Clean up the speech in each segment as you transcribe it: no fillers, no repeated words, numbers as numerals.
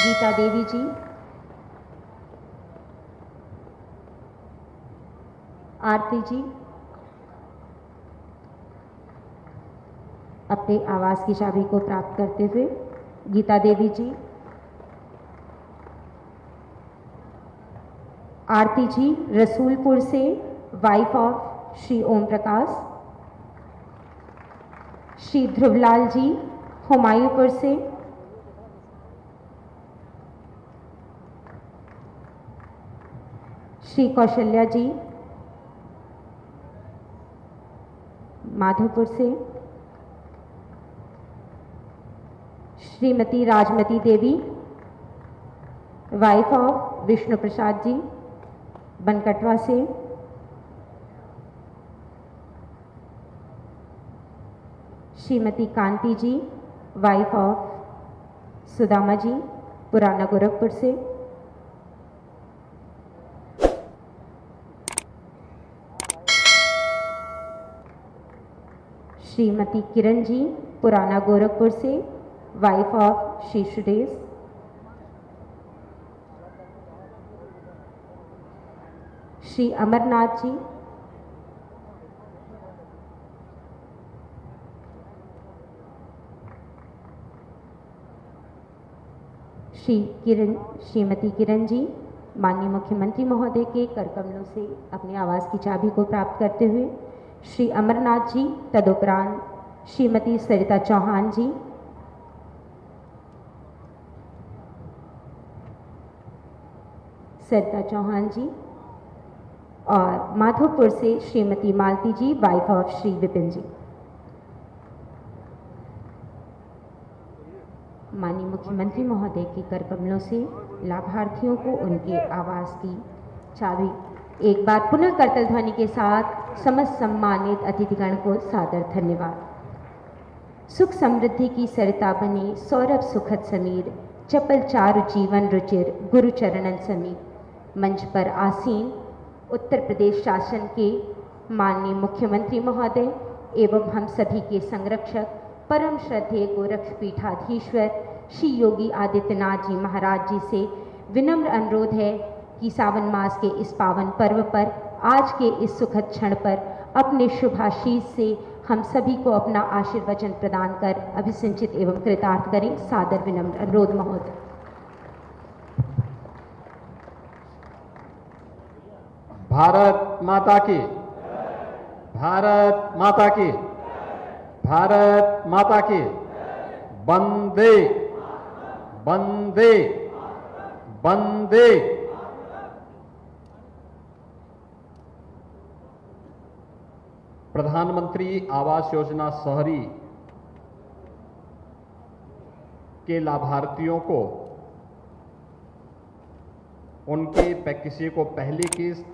गीता देवी जी, आरती जी अपने आवास की चाबी को प्राप्त करते हुए, गीता देवी जी, आरती जी रसूलपुर से वाइफ ऑफ श्री ओम प्रकाश, श्री ध्रुवलाल जी हुमायूंपुर से, श्री कौशल्या जी माधोपुर से, श्रीमती राजमती देवी वाइफ ऑफ विष्णु प्रसाद जी बनकटवा से, श्रीमती कांति जी वाइफ ऑफ सुदामा जी पुराना गोरखपुर से, श्रीमती किरण जी पुराना गोरखपुर से वाइफ ऑफ श्री सुरेश, श्री अमरनाथ जी, श्रीमती किरण जी माननीय मुख्यमंत्री महोदय के करकमलों से अपने आवास की चाबी को प्राप्त करते हुए, श्री अमरनाथ जी तदुपरांत श्रीमती सरिता चौहान जी, और माधोपुर से श्रीमती मालती जी वाइफ ऑफ श्री विपिन जी। माननीय मुख्यमंत्री महोदय के करकमलों से लाभार्थियों को उनके आवास की चाबी एक बार पुनः करतल ध्वनि के साथ समस्त सम्मानित अतिथिगण को सादर धन्यवाद। सुख समृद्धि की सरिता बने सौरभ सुखद समीर, चपल चारु जीवन रुचिर गुरु चरणन समीर। मंच पर आसीन उत्तर प्रदेश शासन के माननीय मुख्यमंत्री महोदय एवं हम सभी के संरक्षक परम श्रद्धेय गोरक्ष पीठाधीश्वर श्री योगी आदित्यनाथ जी महाराज जी से विनम्र अनुरोध है कि सावन मास के इस पावन पर्व पर आज के इस सुखद क्षण पर अपने शुभाशीष से हम सभी को अपना आशीर्वचन प्रदान कर अभिसिंचित एवं कृतार्थ करें। सादर विनम्र अनुरोध महोदय। भारत माता की, भारत माता की, भारत माता की। वंदे वंदे वंदे। प्रधानमंत्री आवास योजना शहरी के लाभार्थियों को उनके किसी को पहली किस्त,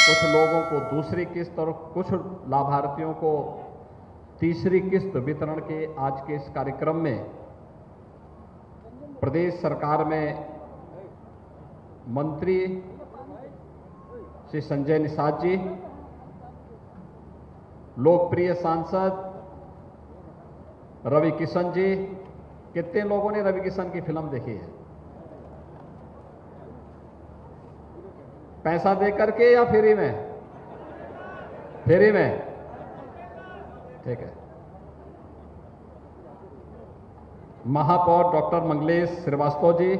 कुछ लोगों को दूसरी किस्त और कुछ लाभार्थियों को तीसरी किस्त वितरण के आज के इस कार्यक्रम में प्रदेश सरकार में मंत्री श्री संजय निषाद जी, लोकप्रिय सांसद रवि किशन जी। कितने लोगों ने रवि किशन की फिल्म देखी है? पैसा दे करके या फ्री में? फ्री में, ठीक है। महापौर डॉक्टर मंगलेश श्रीवास्तव जी,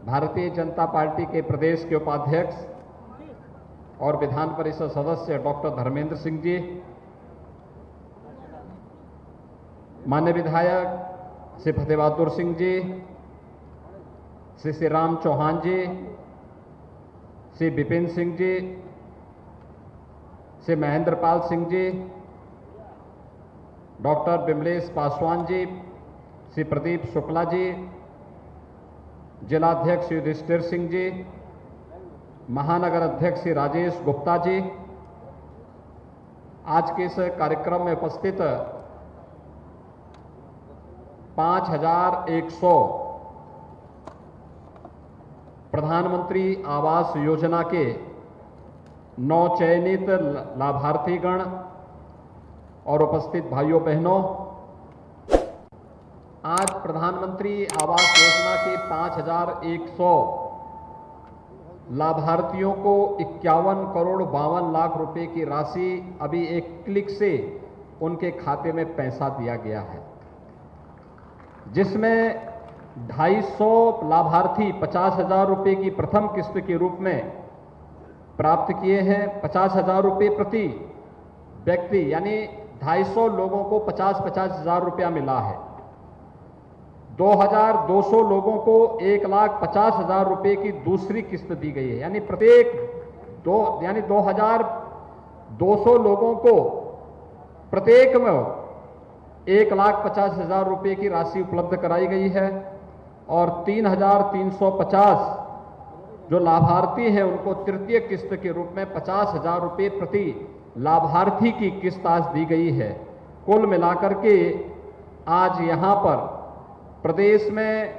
भारतीय जनता पार्टी के प्रदेश के उपाध्यक्ष और विधान परिषद सदस्य डॉक्टर धर्मेंद्र सिंह जी, माननीय विधायक श्री फतेह बहादुर सिंह जी, श्री राम चौहान जी, श्री विपिन सिंह जी, श्री महेंद्र पाल सिंह जी, डॉक्टर विमलेश पासवान जी, श्री प्रदीप शुक्ला जी, जिलाध्यक्ष श्री युधिष्ठिर सिंह जी, महानगर अध्यक्ष श्री राजेश गुप्ता जी। आज के इस कार्यक्रम में उपस्थित 5100 प्रधानमंत्री आवास योजना के 9 चयनित लाभार्थीगण और उपस्थित भाइयों बहनों, आज प्रधानमंत्री आवास योजना के 5,100 लाभार्थियों को 51 करोड़ 52 लाख रुपए की राशि अभी एक क्लिक से उनके खाते में पैसा दिया गया है, जिसमें 250 लाभार्थी 50,000 रुपए की प्रथम किस्त के रूप में प्राप्त किए हैं। 50,000 रुपए प्रति व्यक्ति, यानी 250 लोगों को 50,000 रुपया मिला है। 2,200 लोगों को 1,50,000 रुपए की दूसरी किस्त दी गई है, यानी प्रत्येक 2,200 लोगों को प्रत्येक में 1,50,000 रुपए की राशि उपलब्ध कराई गई है और 3,350 जो लाभार्थी हैं उनको तृतीय किस्त के रूप में 50,000 रुपए प्रति लाभार्थी की किस्त आज दी गई है। कुल मिलाकर के आज यहां पर प्रदेश में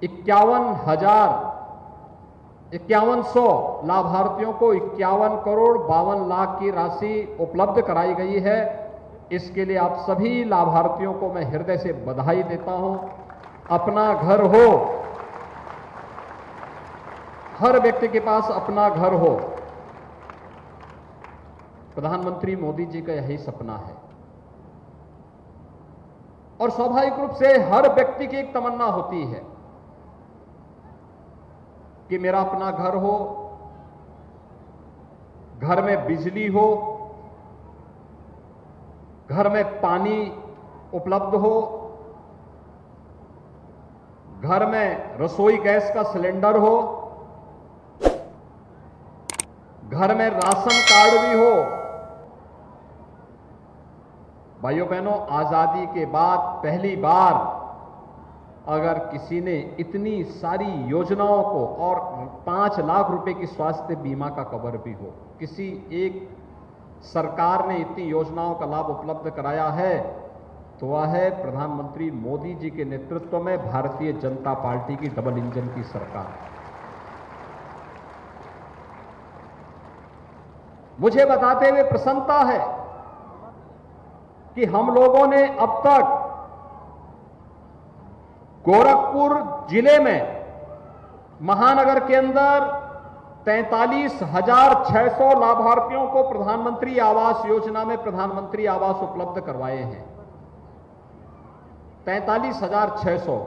51,100 लाभार्थियों को 51 करोड़ 52 लाख की राशि उपलब्ध कराई गई है। इसके लिए आप सभी लाभार्थियों को मैं हृदय से बधाई देता हूं। अपना घर हो, हर व्यक्ति के पास अपना घर हो, प्रधानमंत्री मोदी जी का यही सपना है और स्वाभाविक रूप से हर व्यक्ति की एक तमन्ना होती है कि मेरा अपना घर हो, घर में बिजली हो, घर में पानी उपलब्ध हो, घर में रसोई गैस का सिलेंडर हो, घर में राशन कार्ड भी हो। भाइयों बहनों, आजादी के बाद पहली बार अगर किसी ने इतनी सारी योजनाओं को और 5 लाख रुपए की स्वास्थ्य बीमा का कवर भी हो, किसी एक सरकार ने इतनी योजनाओं का लाभ उपलब्ध कराया है तो वह है प्रधानमंत्री मोदी जी के नेतृत्व में भारतीय जनता पार्टी की डबल इंजन की सरकार। मुझे बताते हुए प्रसन्नता है कि हम लोगों ने अब तक गोरखपुर जिले में महानगर के अंदर 43,600 लाभार्थियों को प्रधानमंत्री आवास योजना में प्रधानमंत्री आवास उपलब्ध करवाए हैं। 43,600,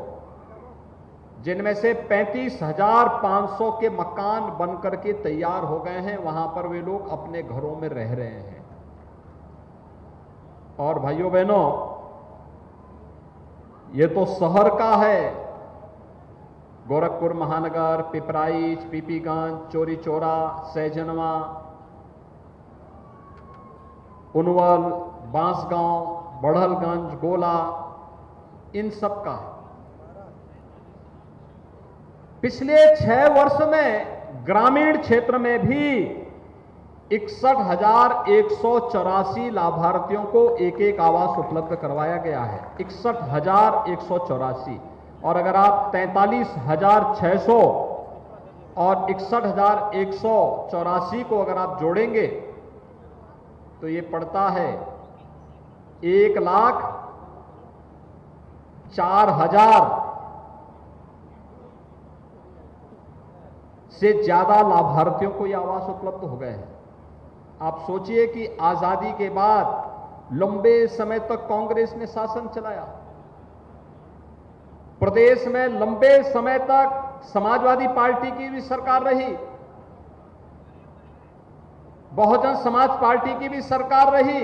जिनमें से 35,500 के मकान बनकर के तैयार हो गए हैं। वहां पर वे लोग अपने घरों में रह रहे हैं। और भाइयों बहनों, ये तो शहर का है। गोरखपुर महानगर, पिपराइच, पीपीगंज, चोरी चौरा, सैजनवा, उनवल, बांसगांव, बढ़लगंज, गोला, इन सब का है। पिछले 6 वर्ष में ग्रामीण क्षेत्र में भी 61,184 लाभार्थियों को एक आवास उपलब्ध करवाया गया है। 61,184। और अगर आप 43,600 और 61,184 को अगर आप जोड़ेंगे तो ये पड़ता है 1,04,000 से ज्यादा लाभार्थियों को ये आवास उपलब्ध हो गए हैं। आप सोचिए कि आजादी के बाद लंबे समय तक कांग्रेस ने शासन चलाया, प्रदेश में लंबे समय तक समाजवादी पार्टी की भी सरकार रही, बहुजन समाज पार्टी की भी सरकार रही।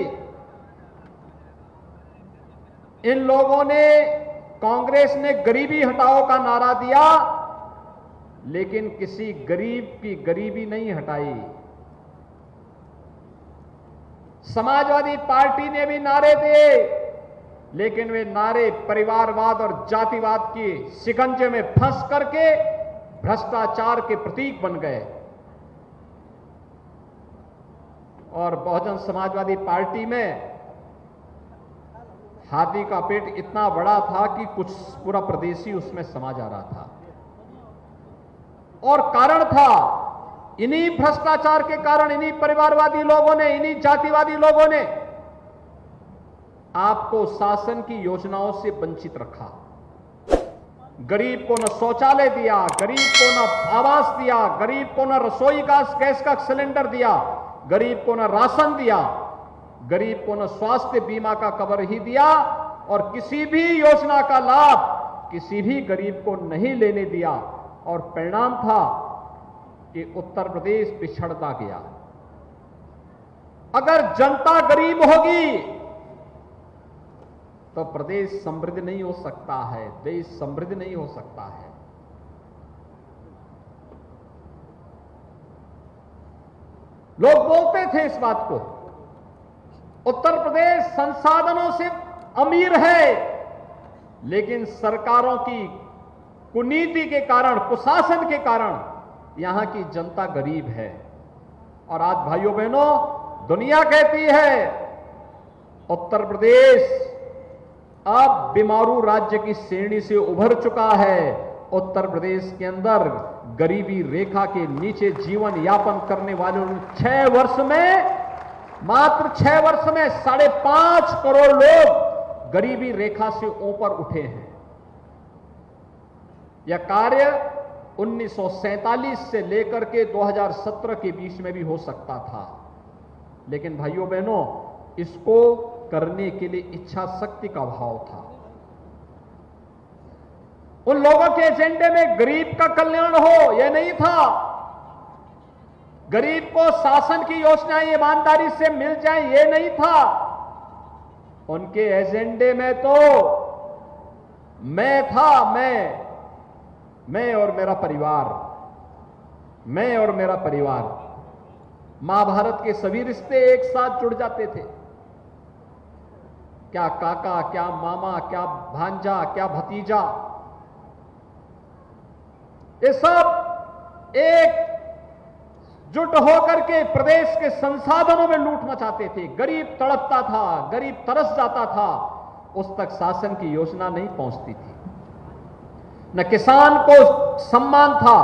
इन लोगों ने, कांग्रेस ने गरीबी हटाओ का नारा दिया, लेकिन किसी गरीब की गरीबी नहीं हटाई। समाजवादी पार्टी ने भी नारे दिए, लेकिन वे नारे परिवारवाद और जातिवाद के शिकंजे में फंस करके भ्रष्टाचार के प्रतीक बन गए। और बहुजन समाजवादी पार्टी में हाथी का पेट इतना बड़ा था कि कुछ पूरा प्रदेश ही उसमें समा जा रहा था। और कारण था इन्हीं भ्रष्टाचार के कारण, इन्हीं परिवारवादी लोगों ने, इन्हीं जातिवादी लोगों ने आपको शासन की योजनाओं से वंचित रखा। गरीब को न शौचालय दिया, गरीब को न आवास दिया, गरीब को न रसोई गैस का सिलेंडर दिया, गरीब को न राशन दिया, गरीब को न स्वास्थ्य बीमा का कवर ही दिया, और किसी भी योजना का लाभ किसी भी गरीब को नहीं लेने दिया। और परिणाम था कि उत्तर प्रदेश पिछड़ता गया। अगर जनता गरीब होगी तो प्रदेश समृद्ध नहीं हो सकता है, देश समृद्ध नहीं हो सकता है। लोग बोलते थे इस बात को, उत्तर प्रदेश संसाधनों से अमीर है, लेकिन सरकारों की कुनीति के कारण, कुशासन के कारण यहां की जनता गरीब है। और आज भाइयों बहनों, दुनिया कहती है उत्तर प्रदेश अब बीमारू राज्य की श्रेणी से उभर चुका है। उत्तर प्रदेश के अंदर गरीबी रेखा के नीचे जीवन यापन करने वालों ने 6 वर्ष में, मात्र 6 वर्ष में 5.5 करोड़ लोग गरीबी रेखा से ऊपर उठे हैं। यह कार्य 1947 से लेकर के 2017 के बीच में भी हो सकता था, लेकिन भाइयों बहनों, इसको करने के लिए इच्छा शक्ति का अभाव था। उन लोगों के एजेंडे में गरीब का कल्याण हो यह नहीं था, गरीब को शासन की योजनाएं ईमानदारी से मिल जाएं यह नहीं था। उनके एजेंडे में तो मैं था, मैं और मेरा परिवार, मैं और मेरा परिवार। महाभारत के सभी रिश्ते एक साथ जुड़ जाते थे। क्या काका, क्या मामा, क्या भांजा, क्या भतीजा, ये सब एक जुट होकर के प्रदेश के संसाधनों में लूट मचाते थे। गरीब तड़पता था, गरीब तरस जाता था, उस तक शासन की योजना नहीं पहुंचती थी। न किसान को सम्मान था।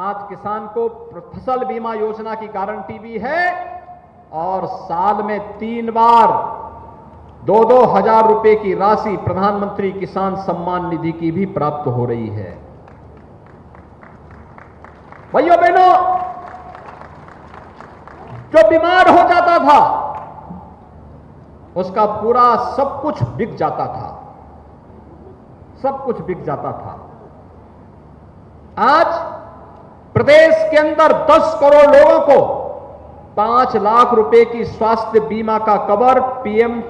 आज किसान को फसल बीमा योजना की गारंटी भी है, और साल में 3 बार 2-2 हजार रुपए की राशि प्रधानमंत्री किसान सम्मान निधि की भी प्राप्त हो रही है। भाइयों बहनों, जो बीमार हो जाता था उसका पूरा सब कुछ बिक जाता था, सब कुछ बिक जाता था। आज प्रदेश के अंदर 10 करोड़ लोगों को 5 लाख रुपए की स्वास्थ्य बीमा का कवर पीएम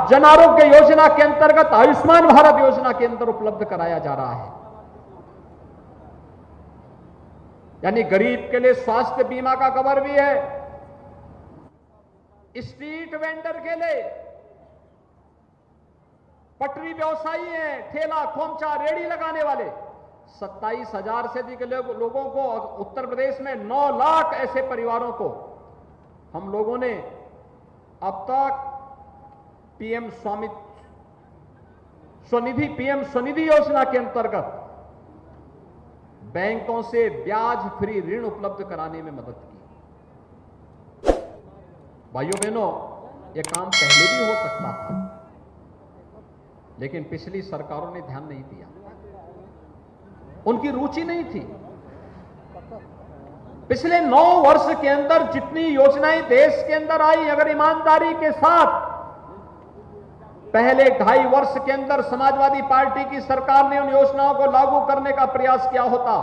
जन आरोग्य योजना के अंतर्गत आयुष्मान भारत योजना के अंदर उपलब्ध कराया जा रहा है। यानी गरीब के लिए स्वास्थ्य बीमा का कवर भी है। स्ट्रीट वेंडर के लिए, पटरी व्यवसायी हैं, ठेला खोमचा रेड़ी लगाने वाले, 27,000 से अधिक लोगों को उत्तर प्रदेश में 9 लाख ऐसे परिवारों को हम लोगों ने अब तक पीएम स्वनिधि योजना के अंतर्गत बैंकों से ब्याज फ्री ऋण उपलब्ध कराने में मदद की। भाइयों बहनों, यह काम पहले भी हो सकता था, लेकिन पिछली सरकारों ने ध्यान नहीं दिया, उनकी रुचि नहीं थी। पिछले 9 वर्ष के अंदर जितनी योजनाएं देश के अंदर आई, अगर ईमानदारी के साथ पहले 2.5 वर्ष के अंदर समाजवादी पार्टी की सरकार ने उन योजनाओं को लागू करने का प्रयास किया होता,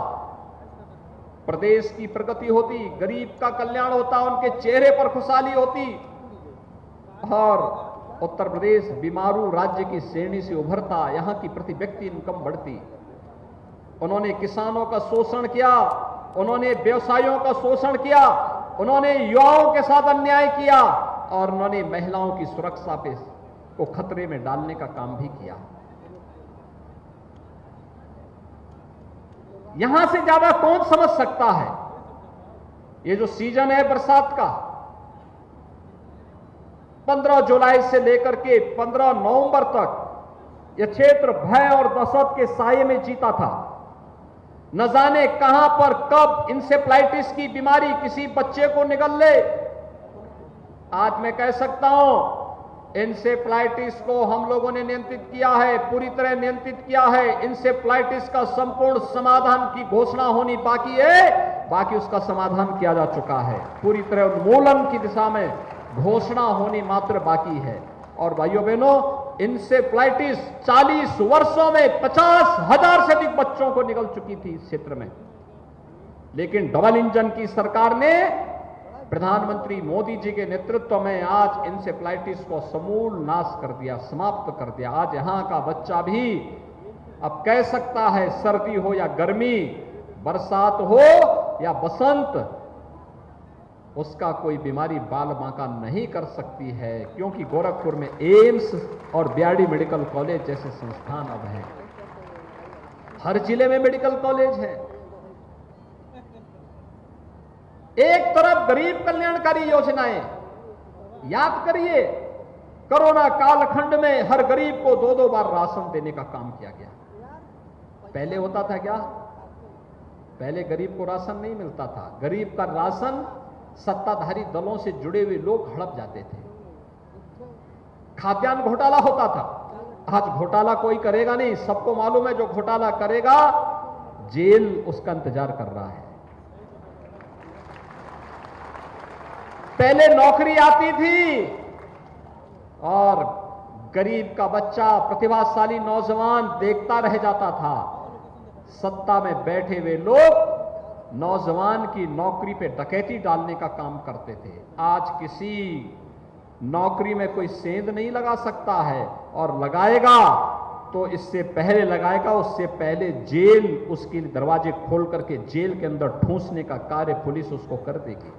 प्रदेश की प्रगति होती, गरीब का कल्याण होता, उनके चेहरे पर खुशहाली होती और उत्तर प्रदेश बीमारू राज्य की श्रेणी से उभरता, यहां की प्रति व्यक्ति इनकम बढ़ती। उन्होंने किसानों का शोषण किया, उन्होंने व्यवसायियों का शोषण किया, उन्होंने युवाओं के साथ अन्याय किया और उन्होंने महिलाओं की सुरक्षा को खतरे में डालने का काम भी किया। यहां से ज्यादा कौन समझ सकता है? ये जो सीजन है बरसात का, 15 जुलाई से लेकर के 15 नवंबर तक यह क्षेत्र भय और दहशत के साये में जीता था। न जाने कहां पर कब इंसेफ्लाइटिस की बीमारी किसी बच्चे को निगल ले, आज मैं कह सकता हूं इंसेफ्लाइटिस को हम लोगों ने नियंत्रित किया है, पूरी तरह नियंत्रित किया है। इंसेफ्लाइटिस का संपूर्ण समाधान की घोषणा होनी बाकी है, बाकी उसका समाधान किया जा चुका है। पूरी तरह उन्मूलन की दिशा में घोषणा होनी मात्र बाकी है। और भाइयों बहनों, इंसेफ्लाइटिस 40 वर्षों में 50,000 से अधिक बच्चों को निकल चुकी थी इस क्षेत्र में, लेकिन डबल इंजन की सरकार ने प्रधानमंत्री मोदी जी के नेतृत्व में आज इंसेफ्लाइटिस को समूल नाश कर दिया, समाप्त कर दिया। आज यहां का बच्चा भी अब कह सकता है, सर्दी हो या गर्मी, बरसात हो या बसंत, उसका कोई बीमारी बाल बांका नहीं कर सकती है, क्योंकि गोरखपुर में एम्स और बीआरडी मेडिकल कॉलेज जैसे संस्थान अब हैं। हर जिले में मेडिकल कॉलेज है। एक तरफ गरीब कल्याणकारी योजनाएं, याद करिए कोरोना कालखंड में हर गरीब को 2-2 बार राशन देने का काम किया गया। पहले होता था क्या? पहले गरीब को राशन नहीं मिलता था। गरीब का राशन सत्ताधारी दलों से जुड़े हुए लोग हड़प जाते थे। खाद्यान्न घोटाला होता था। आज घोटाला कोई करेगा नहीं, सबको मालूम है जो घोटाला करेगा जेल उसका इंतजार कर रहा है। पहले नौकरी आती थी और गरीब का बच्चा, प्रतिभाशाली नौजवान देखता रह जाता था। सत्ता में बैठे हुए लोग नौजवान की नौकरी पे डकैती डालने का काम करते थे। आज किसी नौकरी में कोई सेंध नहीं लगा सकता है, और लगाएगा तो इससे पहले लगाएगा, उससे पहले जेल, उसके दरवाजे खोल करके जेल के अंदर ठूंसने का कार्य पुलिस उसको कर देगी।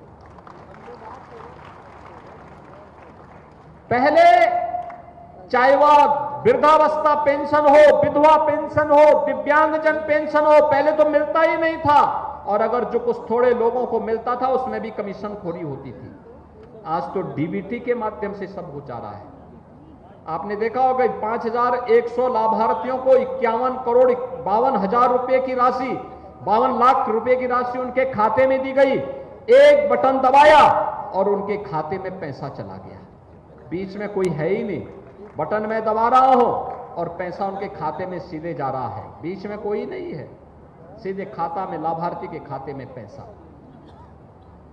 पहले चाहे वह वृद्धावस्था पेंशन हो, विधवा पेंशन हो, दिव्यांगजन पेंशन हो, पहले तो मिलता ही नहीं था, और अगर जो कुछ थोड़े लोगों को मिलता था उसमें भी कमीशन खोरी होती थी। आज तो डीबीटी के माध्यम से सब हो जा रहा है। आपने देखा होगा 5,100 लाभार्थियों को 51,52,00,000 रुपए की राशि, 52 लाख रुपए की राशि उनके खाते में दी गई। एक बटन दबाया और उनके खाते में पैसा चला गया। बीच में कोई है ही नहीं, बटन मैं दबा रहा हूं और पैसा उनके खाते में सीधे जा रहा है, बीच में कोई नहीं है, सीधे खाता में, लाभार्थी के खाते में पैसा।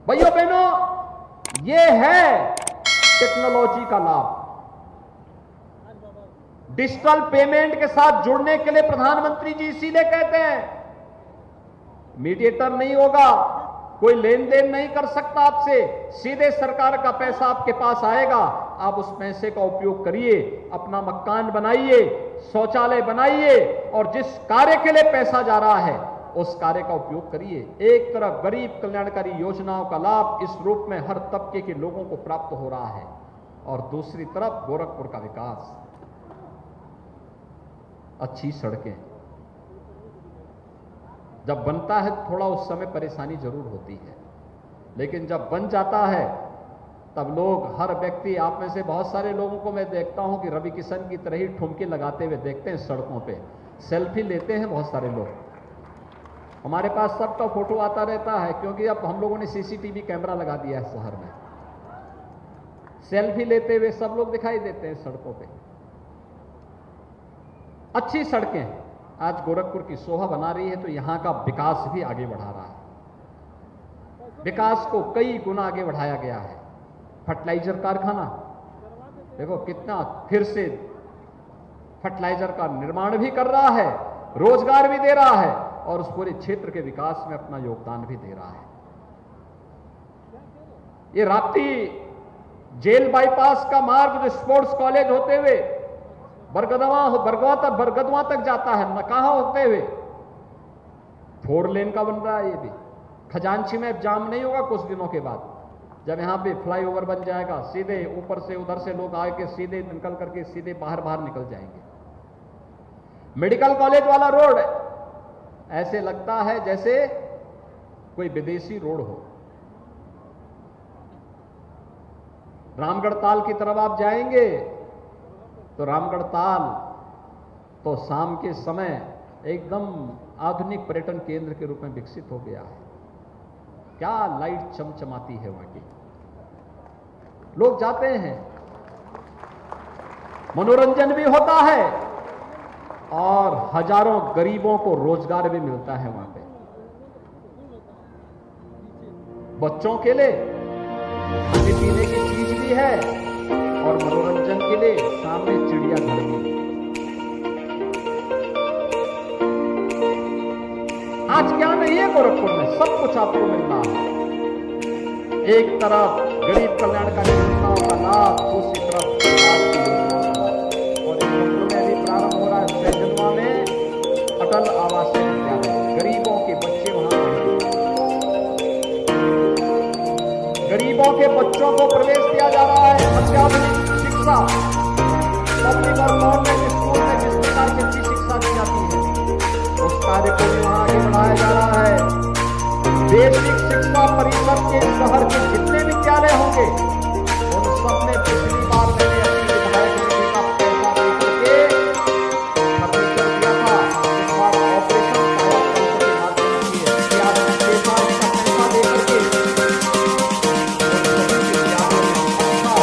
भाइयों बहनों, यह है टेक्नोलॉजी का लाभ। डिजिटल पेमेंट के साथ जुड़ने के लिए प्रधानमंत्री जी इसीलिए कहते हैं मीडिएटर नहीं होगा, कोई लेन देन नहीं कर सकता आपसे, सीधे सरकार का पैसा आपके पास आएगा। आप उस पैसे का उपयोग करिए, अपना मकान बनाइए, शौचालय बनाइए, और जिस कार्य के लिए पैसा जा रहा है उस कार्य का उपयोग करिए। एक तरफ गरीब कल्याणकारी योजनाओं का लाभ इस रूप में हर तबके के लोगों को प्राप्त हो रहा है, और दूसरी तरफ गोरखपुर का विकास, अच्छी सड़कें। जब बनता है थोड़ा उस समय परेशानी जरूर होती है, लेकिन जब बन जाता है तब लोग, हर व्यक्ति, आप में से बहुत सारे लोगों को मैं देखता हूं कि रवि किशन की तरह ही ठुमके लगाते हुए देखते हैं सड़कों पे, सेल्फी लेते हैं बहुत सारे लोग। हमारे पास सबका फोटो आता रहता है, क्योंकि अब हम लोगों ने सीसीटीवी कैमरा लगा दिया है शहर में। सेल्फी लेते हुए सब लोग दिखाई देते हैं सड़कों पे। अच्छी सड़कें आज गोरखपुर की शोभा बना रही है, तो यहां का विकास भी आगे बढ़ा रहा है। विकास को कई गुना आगे बढ़ाया गया है। फर्टिलाइजर कारखाना देखो कितना, फिर से फर्टिलाइजर का निर्माण भी कर रहा है, रोजगार भी दे रहा है, और उस पूरे क्षेत्र के विकास में अपना योगदान भी दे रहा है। ये राप्ती जेल बाईपास का मार्ग जो स्पोर्ट्स कॉलेज होते हुए बरगदवा तक जाता है, नकाहा होते हुए 4 लेन का बन रहा है। ये भी खजांची में जाम नहीं होगा कुछ दिनों के बाद, जब यहां पे फ्लाईओवर बन जाएगा, सीधे ऊपर से उधर से लोग आके सीधे निकल करके सीधे बाहर निकल जाएंगे। मेडिकल कॉलेज वाला रोड ऐसे लगता है जैसे कोई विदेशी रोड हो। रामगढ़ ताल की तरफ आप जाएंगे तो रामगढ़ ताल तो शाम के समय एकदम आधुनिक पर्यटन केंद्र के रूप में विकसित हो गया है। क्या लाइट चमचमाती है वहां की। लोग जाते हैं, मनोरंजन भी होता है और हजारों गरीबों को रोजगार भी मिलता है वहां पे। बच्चों के लिए खाने पीने की चीज भी है और मनोरंजन के लिए सामने चिड़ियाघर भी। आज क्या नहीं है गोरखपुर में, सब कुछ आपको मिल रहा है। एक तरफ गरीब कल्याणकारी योजनाओं का लाभ, दूसरी तरफ विकास की योजनाओं का लाभ। और गोरखपुर में अभी प्रारंभ हो रहा है सैजनवा में अटल आवासीय विद्यालय, गरीबों के बच्चे वहां पढ़ेंगे। गरीबों के बच्चों को प्रवेश दिया जा रहा है, अत्याधुनिक शिक्षा। पब्लिक और गवर्नमेंट स्कूल में जिस प्रकार की अच्छी शिक्षा दी जाती है, उस कार्य को भी वहां आगे बढ़ाया जा रहा है। बेसिक शिक्षा परिषद के शहर के जितने विद्यालय होंगे, उन सब में पिछली बार मैंने अपनी विधायक निधि का पैसा देकर के फर्नीचर दिया था। इस बार ऑपरेशन कायाकल्प के माध्यम से आज पैसा देकर के उन सभी विद्यालयों में अच्छा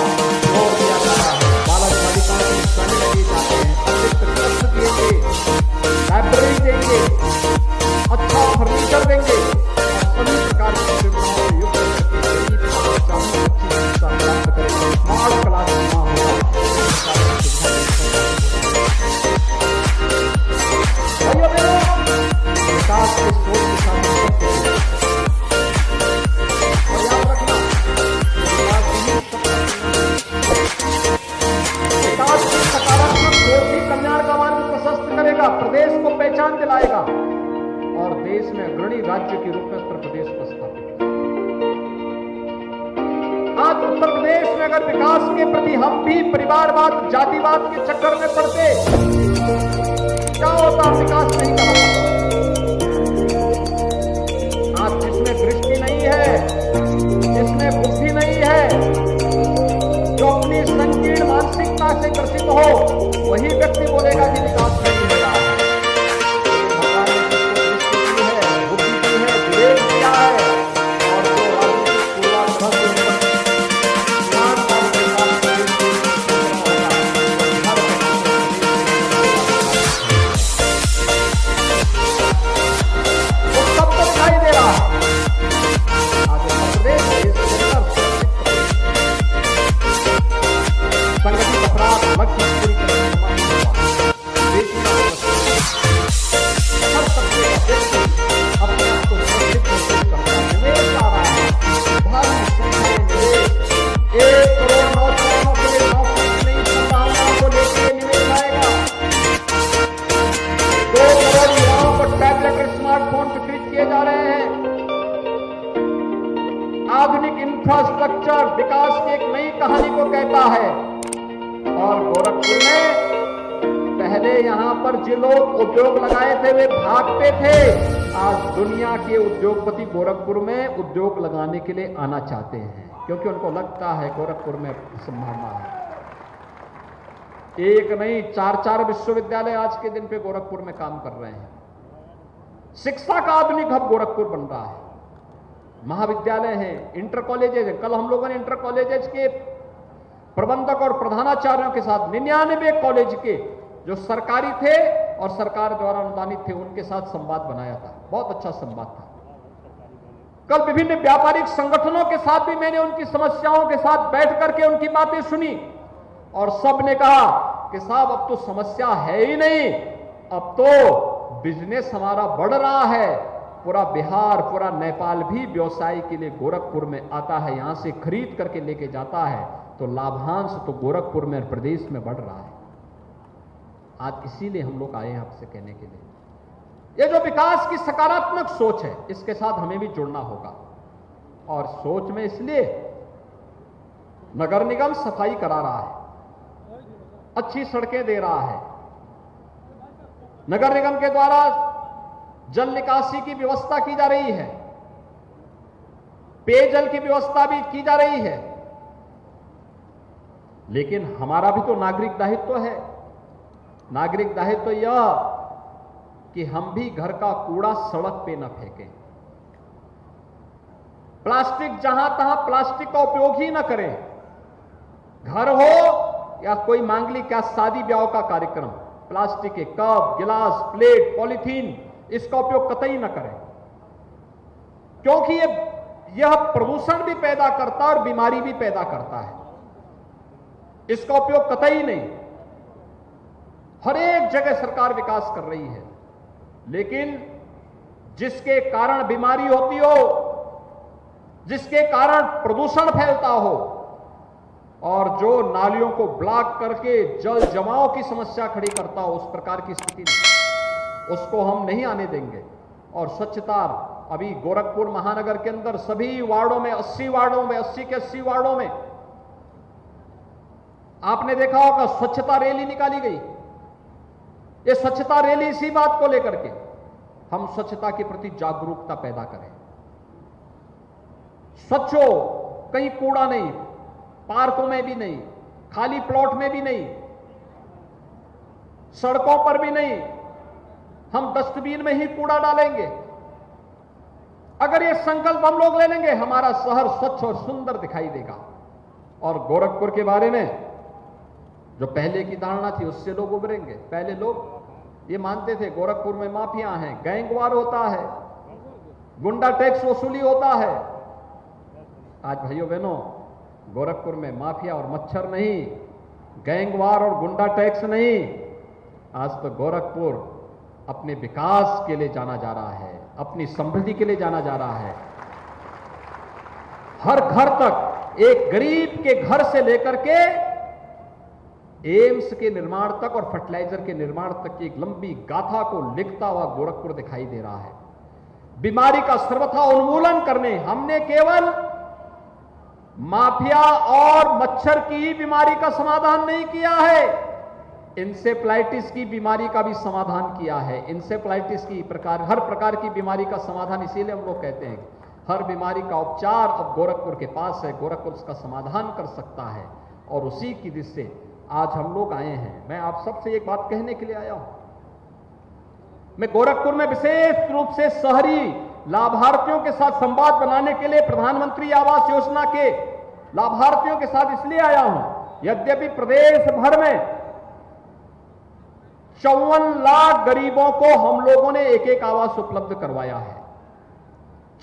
जोर दिया जा रहा है। बालक बालिकाओं के स्कूल लगे जाते हैं, अतिरिक्त कक्ष देंगे, लाइब्रेरी देंगे, अच्छा फर्नीचर देंगे, सभी प्रकार की सुविधाओं से युक्त करके गरीब बच्चा अच्छी शिक्षा प्राप्त करेगा। स्मार्ट क्लास वहां होगा, भाइयों बहनों, विकास के सोच के साथ और याद रखना, विकास की सकारात्मक सोच ही कल्याण का मार्ग प्रशस्त करेगा, प्रदेश को पहचान दिलाएगा और देश में अग्रणी राज्य के रूप में उत्तर प्रदेश को स्थापित किया। आज उत्तर प्रदेश में अगर विकास के प्रति हम भी परिवारवाद, जातिवाद के चक्कर में पड़ते, क्या होता? विकास नहीं कर पाता। आज जिसमें दृष्टि नहीं है, जिसमें बुद्धि नहीं है, जो अपनी संकीर्ण मानसिकता से ग्रसित हो, वही व्यक्ति बोलेगा कि विकास नहीं हो रहा है। आधुनिक इंफ्रास्ट्रक्चर विकास की एक नई कहानी को कहता है। और गोरखपुर में पहले यहां पर जो लोग उद्योग लगाए थे वे भागते थे, आज दुनिया के उद्योगपति गोरखपुर में उद्योग लगाने के लिए आना चाहते हैं, क्योंकि उनको लगता है गोरखपुर में संभावना है। एक नहीं, 4-4 विश्वविद्यालय आज के दिन पे गोरखपुर में काम कर रहे हैं। शिक्षा का आधुनिक हब गोरखपुर बन रहा है। महाविद्यालय हैं, इंटर कॉलेजेज हैं। कल हम लोगों ने इंटर कॉलेजेज के प्रबंधक और प्रधानाचार्यों के साथ 99 कॉलेज के जो सरकारी थे और सरकार द्वारा अनुदानित थे उनके साथ संवाद बनाया था। बहुत अच्छा संवाद था। कल विभिन्न व्यापारिक संगठनों के साथ भी मैंने उनकी समस्याओं के साथ बैठ करके उनकी बातें सुनी और सब ने कहा कि साहब अब तो समस्या है ही नहीं, अब तो बिजनेस हमारा बढ़ रहा है। पूरा बिहार, पूरा नेपाल भी व्यवसाय के लिए गोरखपुर में आता है, यहां से खरीद करके लेके जाता है, तो लाभांश तो गोरखपुर में प्रदेश में बढ़ रहा है। आज इसीलिए हम लोग आए हैं आपसे कहने के लिए, ये जो विकास की सकारात्मक सोच है इसके साथ हमें भी जुड़ना होगा। और सोच में इसलिए नगर निगम सफाई करा रहा है, अच्छी सड़कें दे रहा है, नगर निगम के द्वारा जल निकासी की व्यवस्था की जा रही है, पेयजल की व्यवस्था भी की जा रही है। लेकिन हमारा भी तो नागरिक दायित्व है। नागरिक दायित्व यह कि हम भी घर का कूड़ा सड़क पे न फेंकें, प्लास्टिक जहां तहां प्लास्टिक का उपयोग ही न करें, घर हो या कोई मांगलिक या शादी ब्याह का कार्यक्रम, प्लास्टिक के कप, गिलास, प्लेट, पॉलीथीन, इसका उपयोग कतई न करें, क्योंकि यह प्रदूषण भी पैदा करता है और बीमारी भी पैदा करता है। इसका उपयोग कतई नहीं। हर एक जगह सरकार विकास कर रही है, लेकिन जिसके कारण बीमारी होती हो, जिसके कारण प्रदूषण फैलता हो और जो नालियों को ब्लॉक करके जल जमाव की समस्या खड़ी करता हो, उस प्रकार की स्थिति में उसको हम नहीं आने देंगे। और स्वच्छता, अभी गोरखपुर महानगर के अंदर सभी वार्डों में 80 वार्डों में 80 के 80 वार्डों में आपने देखा होगा स्वच्छता रैली निकाली गई। ये स्वच्छता रैली इसी बात को लेकर के हम स्वच्छता के प्रति जागरूकता पैदा करें। स्वच्छ हो, कहीं कूड़ा नहीं, पार्कों में भी नहीं, खाली प्लॉट में भी नहीं, सड़कों पर भी नहीं, हम डस्टबिन में ही कूड़ा डालेंगे। अगर ये संकल्प हम लोग ले लेंगे, हमारा शहर स्वच्छ और सुंदर दिखाई देगा। और गोरखपुर के बारे में जो पहले की धारणा थी, उससे लोग उभरेंगे। पहले लोग ये मानते थे गोरखपुर में माफिया हैं, गैंगवार होता है, गुंडा टैक्स वसूली होता है। आज भाइयों बहनों, गोरखपुर में माफिया और मच्छर नहीं, गैंगवार और गुंडा टैक्स नहीं। आज तो गोरखपुर अपने विकास के लिए जाना जा रहा है, अपनी समृद्धि के लिए जाना जा रहा है। हर घर तक, एक गरीब के घर से लेकर के एम्स के निर्माण तक और फर्टिलाइजर के निर्माण तक की एक लंबी गाथा को लिखता हुआ गोरखपुर दिखाई दे रहा है। बीमारी का सर्वथा उन्मूलन करने हमने केवल माफिया और मच्छर की बीमारी का समाधान नहीं किया है, इंसेफ्लाइटिस की बीमारी का भी समाधान किया है। इंसेफ्लाइटिस की हर प्रकार की बीमारी का समाधान, इसीलिए हम लोग कहते हैं हर बीमारी का उपचार अब गोरखपुर के पास है, गोरखपुर उसका समाधान कर सकता है। और उसी की दिशा से आज हम लोग आए हैं। मैं आप सबसे एक बात कहने के लिए आया हूं। मैं गोरखपुर में विशेष रूप से शहरी लाभार्थियों के साथ संवाद बनाने के लिए प्रधानमंत्री आवास योजना के लाभार्थियों के साथ इसलिए आया हूं, यद्यपि प्रदेश भर में 54 लाख गरीबों को हम लोगों ने एक एक आवास उपलब्ध करवाया है।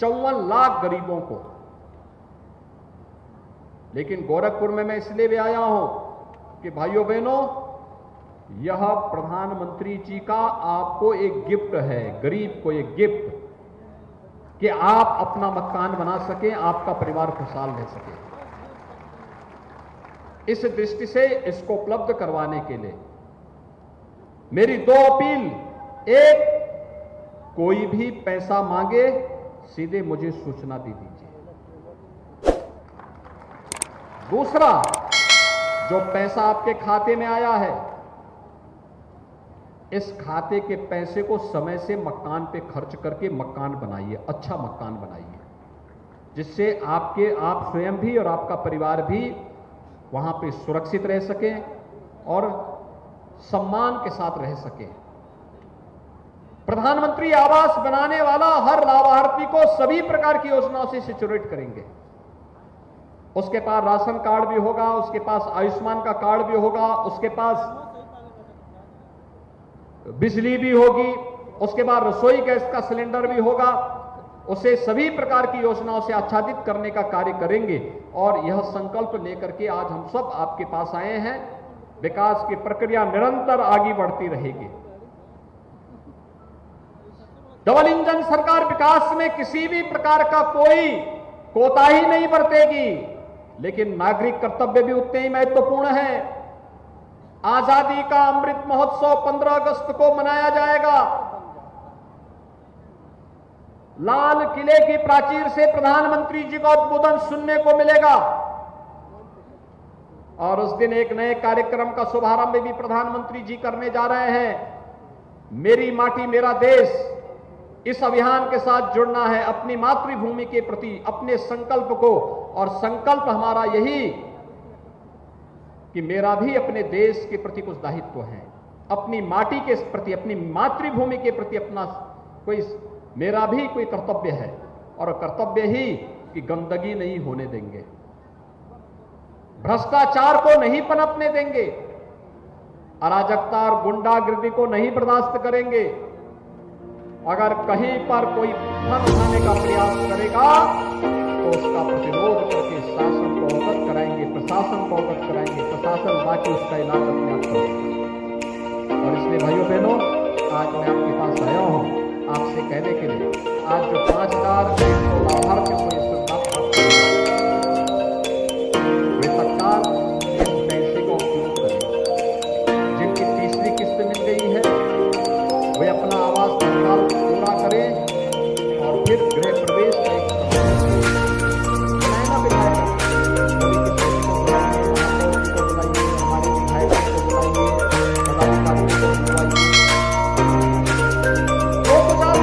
54 लाख गरीबों को। लेकिन गोरखपुर में मैं इसलिए भी आया हूं कि भाइयों बहनों, यह प्रधानमंत्री जी का आपको एक गिफ्ट है, गरीब को एक गिफ्ट, कि आप अपना मकान बना सकें, आपका परिवार खुशहाल रह सके। इस दृष्टि से इसको उपलब्ध करवाने के लिए मेरी 2 अपील। एक, कोई भी पैसा मांगे सीधे मुझे सूचना दे दीजिए। दूसरा, जो पैसा आपके खाते में आया है, इस खाते के पैसे को समय से मकान पे खर्च करके मकान बनाइए, अच्छा मकान बनाइए, जिससे आप स्वयं भी और आपका परिवार भी वहां पे सुरक्षित रह सके और सम्मान के साथ रह सके। प्रधानमंत्री आवास बनाने वाला हर लाभार्थी को सभी प्रकार की योजनाओं से सिचुएट करेंगे। उसके पास राशन कार्ड भी होगा, उसके पास आयुष्मान का कार्ड भी होगा, उसके पास बिजली भी होगी, उसके बाद रसोई गैस का सिलेंडर भी होगा। उसे सभी प्रकार की योजनाओं से आच्छादित करने का कार्य करेंगे। और यह संकल्प लेकर के आज हम सब आपके पास आए हैं। विकास की प्रक्रिया निरंतर आगे बढ़ती रहेगी। डबल इंजन सरकार विकास में किसी भी प्रकार का कोई कोताही नहीं बरतेगी, लेकिन नागरिक कर्तव्य भी उतने ही महत्वपूर्ण है। आजादी का अमृत महोत्सव 15 अगस्त को मनाया जाएगा। लाल किले की प्राचीर से प्रधानमंत्री जी का उद्बोधन सुनने को मिलेगा और उस दिन एक नए कार्यक्रम का शुभारंभ भी प्रधानमंत्री जी करने जा रहे हैं। मेरी माटी मेरा देश, इस अभियान के साथ जुड़ना है, अपनी मातृभूमि के प्रति अपने संकल्प को। और संकल्प हमारा यही कि मेरा भी अपने देश के प्रति कुछ दायित्व है, अपनी माटी के प्रति, अपनी मातृभूमि के प्रति अपना मेरा भी कोई कर्तव्य है। और कर्तव्य ही कि गंदगी नहीं होने देंगे। भ्रष्टाचार को नहीं पनपने देंगे, अराजकता और गुंडागिर्दी को नहीं बर्दाश्त करेंगे। अगर कहीं पर कोई फन उठाने का प्रयास करेगा तो उसका प्रतिरोध करके शासन को अवगत कराएंगे, प्रशासन को अवगत कराएंगे, प्रशासन बाकी उसका इलाज अपने आप करेगा। और इसलिए भाइयों बहनों, आज मैं आपके पास आया हूं आपसे कहने के लिए, आज जो 5,100 लाभार्थियों को ये सुविधा प्राप्त वे तत्काल इस पैसे का उपयोग करें। जिनकी तीसरी किस्त मिल गई है वे अपना आवास तत्काल पूरा करें और फिर गृह प्रवेश का एक नया विधायक हमारे विधायकों को बुलाइए, पदाधिकारियों को बुलाइए,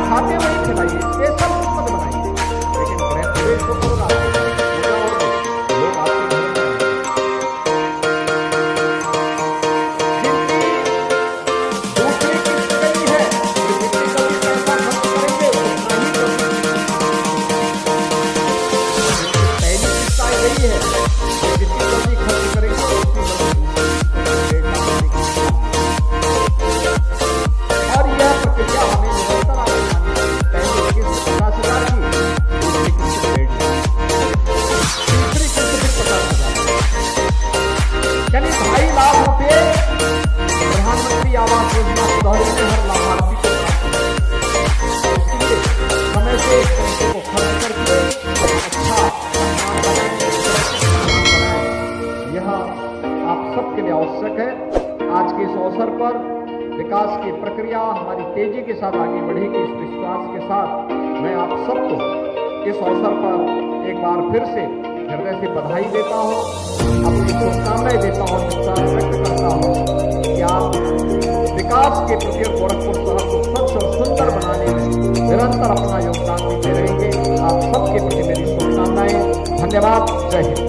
खाते वही खिलाइए, स्पेशल मत बनाइए, लेकिन गृह प्रवेश को करो लोग आपके घर में दूसरी किस्त गई है, जितनी जल्दी पैसा खर्च करेंगे उतना ही जल्दी, पहली किस्त आई गई है, जितनी जल्दी खर्च करेंगे उतनी जल्दी। और यह प्रक्रिया हमें निरंतर प्रधानमंत्री आवास योजना सुधारी में हर लाभार्थी को समय से पैसे को खर्च करके अच्छा यह आप सबके लिए आवश्यक है। आज के इस अवसर पर विकास की प्रक्रिया हमारी तेजी के साथ आगे बढ़ेगी, इस विश्वास के साथ मैं आप सबको इस अवसर पर एक बार फिर से हृदय से बधाई देता हूँ, अपनी शुभकामनाएं देता हूँ, विश्वास व्यक्त करता हूँ कि आप विकास के प्रति गोरखपुर शहर को स्वच्छ और सुंदर बनाने में निरंतर अपना योगदान देते रहेंगे। आप सबके प्रति मेरी शुभकामनाएं। धन्यवाद। जय हिंद।